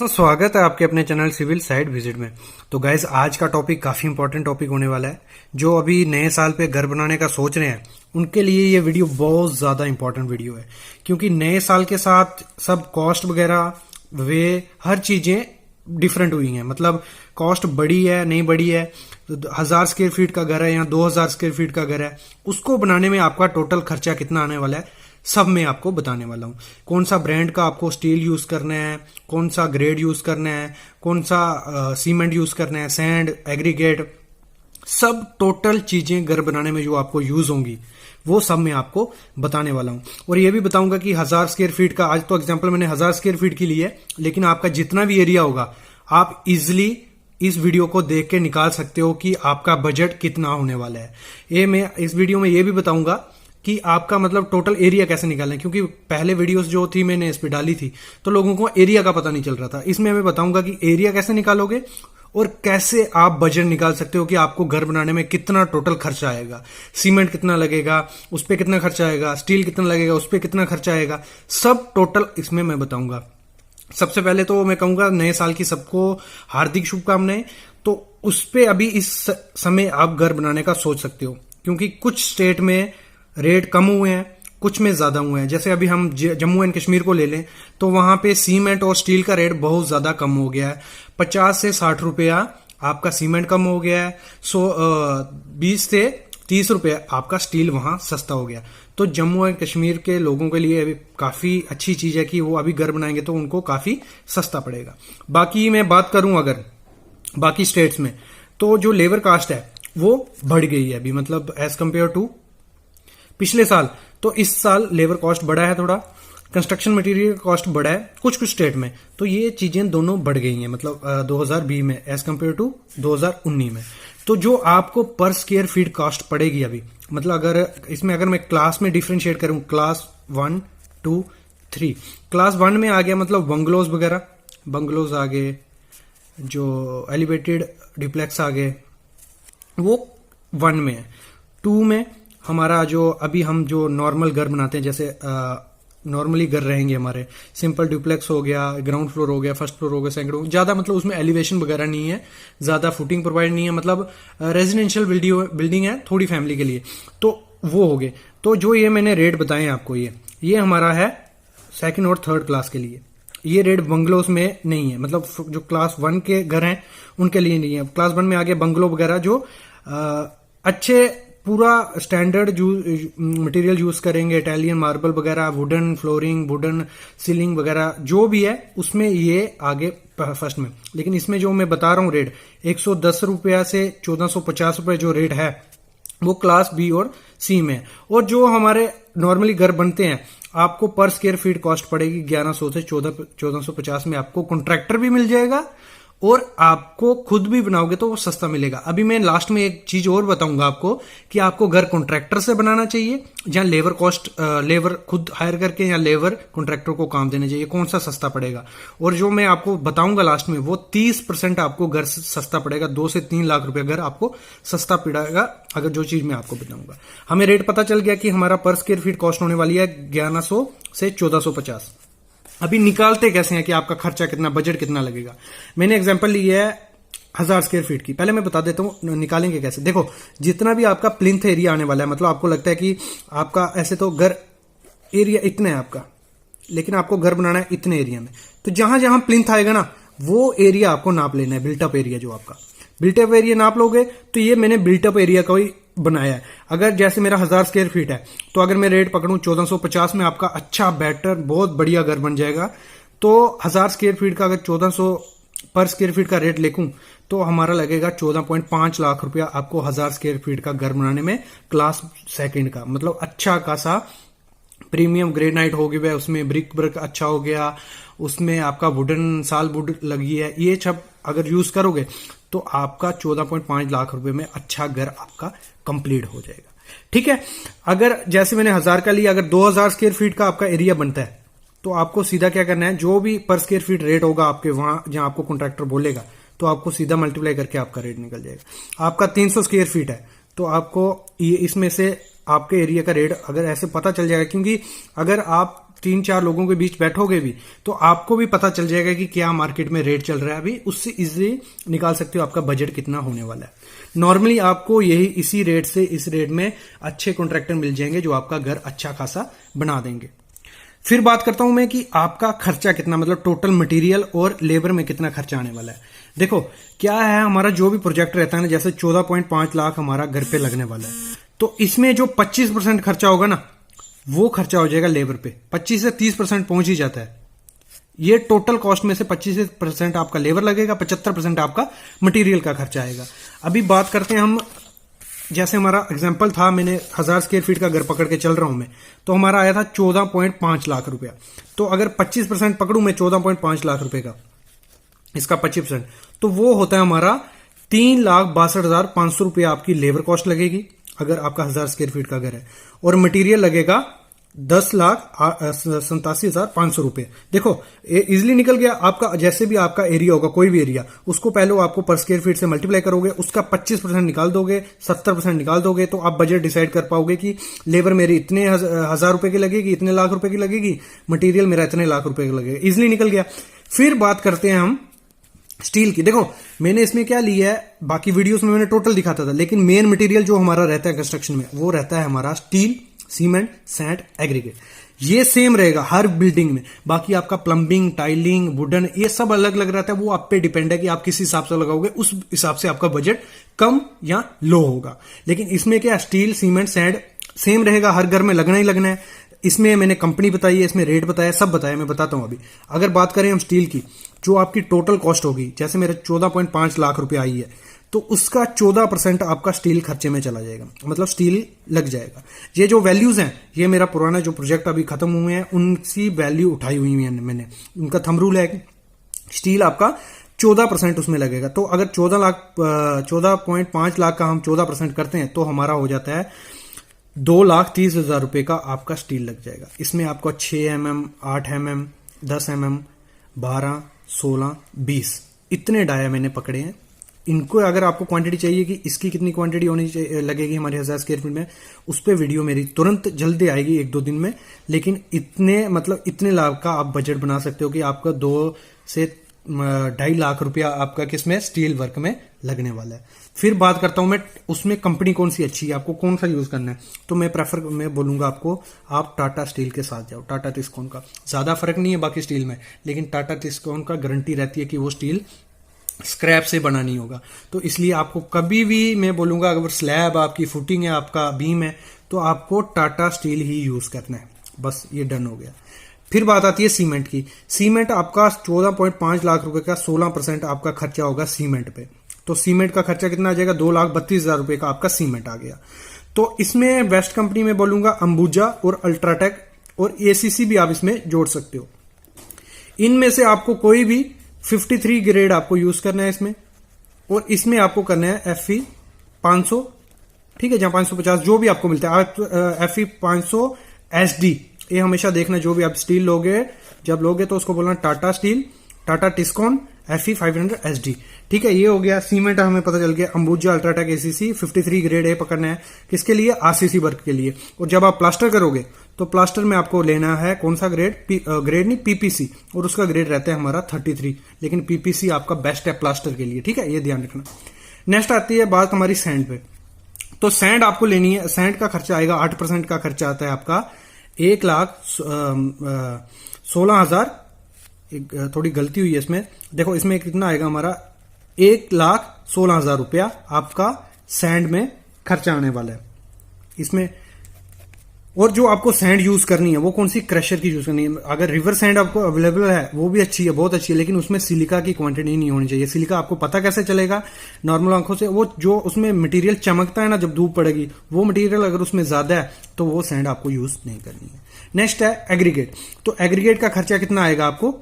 तो स्वागत है आपके अपने चैनल सिविल साइट विजिट में। तो गाइज आज का टॉपिक काफी इंपॉर्टेंट टॉपिक होने वाला है। जो अभी नए साल पे घर बनाने का सोच रहे हैं उनके लिए ये वीडियो बहुत ज्यादा इंपॉर्टेंट वीडियो है, क्योंकि नए साल के साथ सब कॉस्ट वगैरह वे हर चीजें डिफरेंट हुई हैं। मतलब कॉस्ट बढ़ी है नहीं बढ़ी है, तो 1000 स्क्वायर फीट का घर है या 2000 स्क्वायर फीट का घर है, उसको बनाने में आपका टोटल खर्चा कितना आने वाला है सब मैं आपको बताने वाला हूं। कौन सा ब्रांड का आपको स्टील यूज करना है, कौन सा ग्रेड यूज करना है, कौन सा सीमेंट यूज करना है, सैंड, एग्रीगेट, सब टोटल चीजें घर बनाने में जो आपको यूज होंगी वो सब मैं आपको बताने वाला हूं। और ये भी बताऊंगा कि 1000 स्क्वायर फीट का, आज तो एग्जांपल मैंने 1000 स्क्वायर फीट की ली है, लेकिन आपका जितना भी एरिया होगा आप इजिली इस वीडियो को देख के निकाल सकते हो कि आपका बजट कितना होने वाला है। ये मैं इस वीडियो में ये भी बताऊंगा कि आपका मतलब टोटल एरिया कैसे निकालना है, क्योंकि पहले वीडियोस जो थी मैंने इस पे डाली थी तो लोगों को एरिया का पता नहीं चल रहा था। इसमें मैं बताऊंगा कि एरिया कैसे निकालोगे और कैसे आप बजट निकाल सकते हो कि आपको घर बनाने में कितना टोटल खर्चा आएगा, सीमेंट कितना लगेगा, उस पर कितना खर्चा आएगा, स्टील कितना लगेगा, उस पर कितना खर्चा आएगा, सब टोटल इसमें मैं बताऊंगा। सबसे पहले तो मैं कहूंगा नए साल की सबको हार्दिक शुभकामनाएं। तो उस पे अभी इस समय आप घर बनाने का सोच सकते हो, क्योंकि कुछ स्टेट में रेट कम हुए हैं, कुछ में ज्यादा हुए हैं। जैसे अभी हम जम्मू एंड कश्मीर को ले लें तो वहां पे सीमेंट और स्टील का रेट बहुत ज्यादा कम हो गया है। 50 से 60 रुपया आपका सीमेंट कम हो गया है, 20 से 30 रुपया आपका स्टील वहां सस्ता हो गया। तो जम्मू एंड कश्मीर के लोगों के लिए अभी काफी अच्छी चीज है कि वो अभी घर बनाएंगे तो उनको काफी सस्ता पड़ेगा। बाकी मैं बात करूं अगर बाकी स्टेट्स में, तो जो लेबर कास्ट है वो बढ़ गई है अभी, मतलब एज कंपेयर टू पिछले साल। तो इस साल लेबर कॉस्ट बढ़ा है, थोड़ा कंस्ट्रक्शन मटेरियल कॉस्ट बढ़ा है कुछ कुछ स्टेट में। तो ये चीजें दोनों बढ़ गई हैं, मतलब 2020 में एज कंपेयर टू 2019 में। तो जो आपको पर स्क्वायर फीट कॉस्ट पड़ेगी अभी, मतलब अगर मैं क्लास में डिफ्रेंशिएट करूं, क्लास 1 2 3, क्लास 1 में आ गया मतलब बंगलोज वगैरह, बंगलोज आ गए, जो एलिवेटेड डिप्लेक्स आ गए, वो 1 में है। 2 में हमारा जो अभी हम जो नॉर्मल घर बनाते हैं, जैसे नॉर्मली घर रहेंगे हमारे, सिंपल डुप्लेक्स हो गया, ग्राउंड फ्लोर हो गया, फर्स्ट फ्लोर हो गया, सेकंड हो गया, ज्यादा मतलब उसमें एलिवेशन वगैरह नहीं है, ज्यादा फुटिंग प्रोवाइड नहीं है, मतलब रेजिडेंशियल बिल्डिंग है थोड़ी फैमिली के लिए, तो वो हो गए। तो जो ये मैंने रेट बताए आपको, ये हमारा है सेकंड और थर्ड क्लास के लिए। ये रेट बंगलोज में नहीं है, मतलब जो क्लास 1 के घर हैं उनके लिए नहीं है। क्लास 1 में आ गया बंगलो वगैरह, जो अच्छे पूरा स्टैंडर्ड मटेरियल यूज करेंगे, इटालियन मार्बल वगैरह, वुडन फ्लोरिंग, वुडन सीलिंग वगैरह जो भी है, उसमें ये आगे फर्स्ट में। लेकिन इसमें जो मैं बता रहा हूं रेट 110 रुपया से 1450 रुपए जो रेट है वो क्लास बी और सी में है। और जो हमारे नॉर्मली घर बनते हैं आपको पर स्क्वायर फीट कॉस्ट पड़ेगी 1100 से 1450 में। आपको कॉन्ट्रैक्टर भी मिल जाएगा और आपको खुद भी बनाओगे तो वो सस्ता मिलेगा। अभी मैं लास्ट में एक चीज और बताऊंगा आपको कि आपको घर कॉन्ट्रैक्टर से बनाना चाहिए या लेबर खुद हायर करके, या लेबर कॉन्ट्रैक्टर को काम देना चाहिए, कौन सा सस्ता पड़ेगा। और जो मैं आपको बताऊंगा लास्ट में, वो 30% आपको घर सस्ता पड़ेगा, 2 से 3 लाख रुपए घर आपको सस्ता पड़ेगा अगर जो चीज मैं आपको बताऊंगा। हमें रेट पता चल गया कि हमारा पर स्क्वायर फीट कॉस्ट होने वाली है 1100 से 1450। अभी निकालते कैसे हैं कि आपका खर्चा कितना, बजट कितना लगेगा। मैंने एग्जांपल ली है 1000 स्क्वायर फीट की, पहले मैं बता देता हूं निकालेंगे कैसे। देखो जितना भी आपका प्लिंथ एरिया आने वाला है, मतलब आपको लगता है कि आपका ऐसे तो घर एरिया इतना है आपका, लेकिन आपको घर बनाना है इतने एरिया में, तो जहां जहां प्लिंथ आएगा ना वो एरिया आपको नाप लेना है। बिल्टअप एरिया जो आपका बिल्टअप एरिया नाप लोगे, तो ये मैंने बिल्टअप एरिया का ही बनाया है। अगर जैसे मेरा 1000 स्क्वायर फीट है तो अगर मैं रेट पकड़ूं 1450 में, आपका अच्छा बेटर बहुत बढ़िया घर बन जाएगा। तो 1000 स्क्वायर फीट का अगर 1400 पर स्क्वायर फीट का रेट लेकूं तो हमारा लगेगा 14.5 लाख रुपया आपको 1000 स्क्वायर फीट का घर बनाने में, क्लास सेकंड का, मतलब अच्छा खासा प्रीमियम ग्रेनाइट हो गया, उसमें ब्रिक अच्छा हो गया, उसमें आपका वुडन साल वुड लगी है, ये सब अगर यूज करोगे तो आपका 14.5 लाख रुपए में अच्छा घर आपका कंप्लीट हो जाएगा। ठीक है। अगर जैसे मैंने 1000 का लिया, अगर 2000 स्क्वायर फीट का आपका एरिया बनता है तो आपको सीधा क्या करना है, जो भी पर स्क्वायर फीट रेट होगा आपके वहां जहां आपको कॉन्ट्रैक्टर बोलेगा, तो आपको सीधा मल्टीप्लाई करके आपका रेट निकल जाएगा। आपका 300 स्क्वायर फीट है तो आपको ये इसमें से आपके एरिया का रेट अगर ऐसे पता चल जाएगा, क्योंकि अगर आप 3-4 लोगों के बीच बैठोगे भी तो आपको भी पता चल जाएगा कि क्या मार्केट में रेट चल रहा है अभी, उससे इजीली निकाल सकते हो आपका बजट कितना होने वाला है। नॉर्मली आपको यही इसी रेट से इस रेट में अच्छे कॉन्ट्रैक्टर मिल जाएंगे जो आपका घर अच्छा खासा बना देंगे। फिर बात करता हूं मैं कि आपका खर्चा कितना, मतलब टोटल मटेरियल और लेबर में कितना खर्चा आने वाला है। देखो क्या है, हमारा जो भी प्रोजेक्ट रहता है ना, जैसे 14.5 लाख हमारा घर पे लगने वाला है, तो इसमें जो 25% खर्चा होगा ना, वो खर्चा हो जाएगा लेबर पे। 25 से 30% पहुंच ही जाता है। ये टोटल कॉस्ट में से 25% आपका लेबर लगेगा, 75% आपका मटेरियल का खर्चा आएगा। अभी बात करते हैं हम, जैसे हमारा एग्जांपल था, मैंने 1000 स्क्वायर फीट का घर पकड़ के चल रहा हूं मैं, तो हमारा आया था 14.5 लाख रुपया। तो अगर 25% पकड़ू मैं 14.5 लाख रुपए का, इसका 25%, तो वो होता है हमारा 3,62,500 रुपया आपकी लेबर कॉस्ट लगेगी अगर आपका 1000 स्क्वायर फीट का घर है, और मटेरियल लगेगा 10,87,500 रुपए। देखो इजिली निकल गया आपका। जैसे भी आपका एरिया होगा, कोई भी एरिया, उसको पहले आपको पर स्क्वायर फीट से मल्टीप्लाई करोगे, उसका 25% निकाल दोगे, 70% निकाल दोगे, तो आप बजट डिसाइड कर पाओगे कि लेबर मेरी इतने 1000 रुपए की लगेगी, इतने लाख रुपए की लगेगी, मटेरियल मेरा इतने लाख रुपए का लगेगा। इजिली निकल गया। फिर बात करते हैं हम स्टील की। देखो मैंने इसमें क्या लिया है, बाकी वीडियोस में मैंने टोटल दिखाता था, लेकिन मेन मटेरियल जो हमारा रहता है कंस्ट्रक्शन में, वो रहता है हमारा स्टील, सीमेंट, सैंड, एग्रीगेट। ये सेम रहेगा हर बिल्डिंग में। बाकी आपका प्लम्बिंग, टाइलिंग, वुडन, ये सब अलग अलग रहता है। वो आप पे डिपेंड है कि आप किस हिसाब से लगाओगे, उस हिसाब से आपका बजट कम या लो होगा। लेकिन इसमें क्या, स्टील, सीमेंट, सैंड सेम रहेगा, हर घर में लगना ही लगना है। इसमें मैंने कंपनी बताई है, इसमें रेट बताया, सब बताया, मैं बताता हूं अभी। अगर बात करें हम स्टील की, जो आपकी टोटल कॉस्ट होगी, जैसे मेरे 14.5 लाख रुपए आई है, तो उसका 14% आपका स्टील खर्चे में चला जाएगा, मतलब स्टील लग जाएगा। ये जो वैल्यूज हैं, ये मेरा पुराना जो प्रोजेक्ट अभी खत्म हुए हैं, उनकी वैल्यू उठाई हुई है मैंने। उनका थंब रूल है कि स्टील आपका 14% उसमें लगेगा। तो अगर 14.5 लाख का हम 14% करते हैं, तो हमारा हो जाता है 2,30,000 रुपए का आपका स्टील लग जाएगा। इसमें आपको 6 mm, 8 mm, 10 mm, 12, 16, 20 इतने डाया मैंने पकड़े हैं। इनको अगर आपको क्वांटिटी चाहिए कि इसकी कितनी क्वांटिटी होनी चाहिए लगेगी हमारे 1000 स्क्वायर फीट में, उस पर वीडियो मेरी तुरंत जल्दी आएगी 1-2 दिन में। लेकिन इतने लाख का आप बजट बना सकते हो कि आपका 2 से 2.5 लाख रुपया आपका किसमें, स्टील वर्क में लगने वाला है। फिर बात करता हूं मैं, उसमें कंपनी कौन सी अच्छी है, आपको कौन सा यूज करना है। तो मैं बोलूंगा आपको, आप टाटा स्टील के साथ जाओ। टाटा टिस्कॉन का ज्यादा फर्क नहीं है बाकी स्टील में, लेकिन टाटा टिस्कॉन का गारंटी रहती है कि वो स्टील स्क्रैप से बना नहीं होगा। तो इसलिए आपको कभी भी मैं बोलूंगा, अगर स्लैब आपकी फुटिंग है, आपका बीम है, तो आपको टाटा स्टील ही यूज करना है। बस ये डन हो गया। फिर बात आती है सीमेंट की। सीमेंट आपका 14.5 लाख रुपए का 16% आपका खर्चा होगा सीमेंट पे। तो सीमेंट का खर्चा कितना आ जाएगा, 2,32,000 रुपए का आपका सीमेंट आ गया। तो इसमें बेस्ट कंपनी में बोलूंगा अंबुजा और अल्ट्राटेक और एसीसी भी आप इसमें जोड़ सकते हो। इनमें से आपको कोई भी 53 ग्रेड आपको यूज करना है इसमें, और इसमें आपको करना है FE 500, ठीक है, जहां 550 जो भी आपको मिलता है। आप FE 500 SD ये हमेशा देखना, जो भी आप स्टील लोगे, जब लोगे तो उसको बोलना Tata steel, Tata Tiscon FE 500 SD, ठीक है। ये हो गया सीमेंट, हमें पता चल गया। Ambuja, UltraTech, ACC 53 grade A पकड़ना है, किसके लिए, RCC वर्क के लिए। और जब आप प्लास्टर करोगे तो प्लास्टर में आपको लेना है कौन सा ग्रेड, ग्रेड नहीं PPC, और उसका ग्रेड रहता है हमारा 33, लेकिन PPC आपका बेस्ट है प्लास्टर के लिए, ठीक है, ये ध्यान रखना। नेक्स्ट आती है बात हमारी सैंड पे। तो सैंड आपको लेनी है। सैंड का खर्चा आएगा, 8% का खर्चा आता है आपका 1,16,000। थोड़ी गलती हुई है इसमें, देखो इसमें कितना आएगा हमारा, 1,16,000 रुपया आपका सैंड में खर्चा आने वाला है इसमें। और जो आपको सैंड यूज करनी है वो कौन सी, क्रशर की यूज करनी है। अगर रिवर सैंड आपको अवेलेबल है वो भी अच्छी है, बहुत अच्छी है, लेकिन उसमें सिलिका की क्वांटिटी नहीं होनी चाहिए। सिलिका आपको पता कैसे चलेगा नॉर्मल आंखों से, वो जो उसमें मटेरियल चमकता है ना जब धूप पड़ेगी, वो मटेरियल अगर उसमें ज्यादा है तो वो सैंड आपको यूज नहीं करनी है। नेक्स्ट है एग्रीगेट। तो एग्रीगेट का खर्चा कितना आएगा आपको,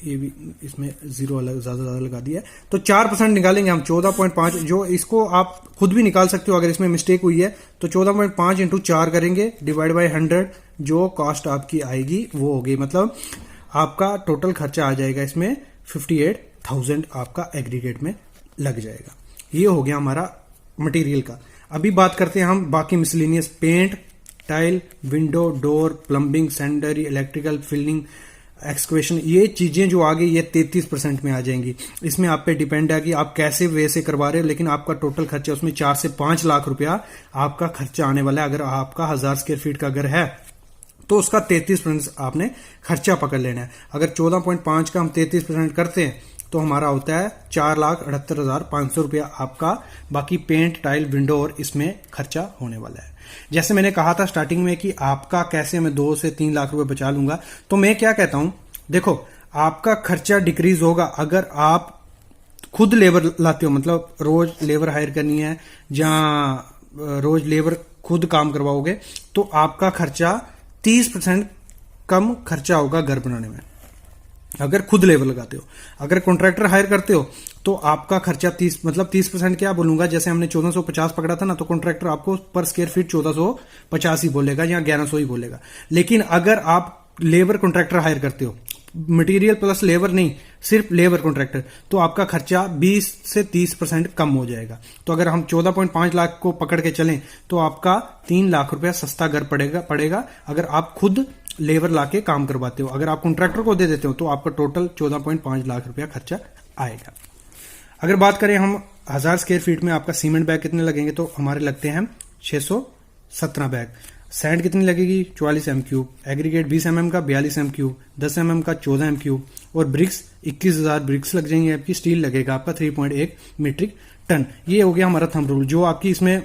ये भी इसमें 0 ज्यादा लगा दिया है, तो 4% निकालेंगे हम 14.5, जो इसको आप खुद भी निकाल सकते हो अगर इसमें मिस्टेक हुई है। तो 14.5 × 4 करेंगे, डिवाइड बाय 100, जो कॉस्ट आपकी आएगी वो होगी, मतलब आपका टोटल खर्चा आ जाएगा इसमें 58,000 आपका एग्रीगेट में लग जाएगा। ये हो गया हमारा मटेरियल का। अभी बात करते हैं हम बाकी miscellaneous, paint, tile, window, door, plumbing, sanitary, electrical, filling, excavation, ये चीजें जो आ गई ये 33% में आ जाएंगी। इसमें आप पे डिपेंड है कि आप कैसे वे से करवा रहे हो, लेकिन आपका टोटल खर्चा उसमें 4 से 5 लाख रुपया आपका खर्चा आने वाला है। अगर आपका 1000 स्क्वायर फीट का घर है तो उसका 33% आपने खर्चा पकड़ लेना है। अगर 14.5 का हम 33% करते हैं तो हमारा होता है 4,78,500 रुपया आपका बाकी पेंट, टाइल, विंडो और इसमें खर्चा होने वाला है। जैसे मैंने कहा था स्टार्टिंग में कि आपका कैसे मैं 2 से 3 लाख रुपए बचा लूंगा, तो मैं क्या कहता हूं, देखो आपका खर्चा डिक्रीज होगा अगर आप खुद लेबर लाते हो, मतलब रोज लेबर हायर करनी है जहां रोज लेबर खुद काम करवाओगे तो आपका खर्चा 30% कम खर्चा होगा घर बनाने में अगर खुद लेबर लगाते हो। अगर कॉन्ट्रैक्टर हायर करते हो तो आपका खर्चा 30% क्या बोलूंगा, जैसे हमने 1450 पकड़ा था ना, तो कॉन्ट्रैक्टर आपको पर स्क्वायर फीट 1450 ही बोलेगा या 1100 ही बोलेगा। लेकिन अगर आप लेबर कॉन्ट्रैक्टर हायर करते हो, मटेरियल प्लस लेबर नहीं, सिर्फ लेबर कॉन्ट्रैक्टर, तो आपका खर्चा 20 से 30% कम हो जाएगा। तो अगर हम 14.5 लाख को पकड़ के चलें तो आपका 3 लाख रुपया सस्ता घर पड़ेगा अगर आप खुद लेबर लाके काम करवाते हो। अगर आप कॉन्ट्रैक्टर को दे देते हो तो आपका टोटल 14.5 लाख रुपया खर्चा आएगा। अगर बात करें हम 1000 स्क्वायर फीट में आपका सीमेंट बैग कितने लगेंगे, तो हमारे लगते हैं 617 बैग। सैंड कितनी लगेगी, 44 m3। एग्रीगेट 20 mm का 42 m3, 10 mm का 14 m3 और ब्रिक्स 21,000 ब्रिक्स लग जाएंगे आपकी। स्टील लगेगा आपका 3.1 मीट्रिक टन। ये हो गया हमारा थंब रूल। जो आपकी इसमें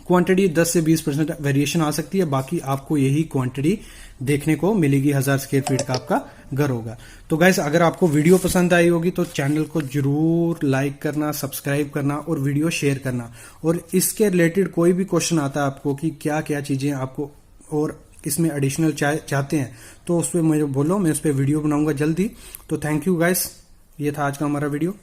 क्वांटिटी 10 से 20% वेरिएशन आ सकती है, बाकी आपको यही क्वांटिटी देखने को मिलेगी। 1000 स्क्वायर फीट का आपका घर होगा। तो गाइस अगर आपको वीडियो पसंद आई होगी तो चैनल को जरूर लाइक करना, सब्सक्राइब करना और वीडियो शेयर करना। और इसके रिलेटेड कोई भी क्वेश्चन आता है आपको कि क्या क्या चीजें आपको और इसमें एडिशनल चाहते हैं तो उस पर मुझे बोलो, मैं उस पर वीडियो बनाऊंगा जल्दी। तो थैंक यू गाइस, ये था आज का हमारा वीडियो।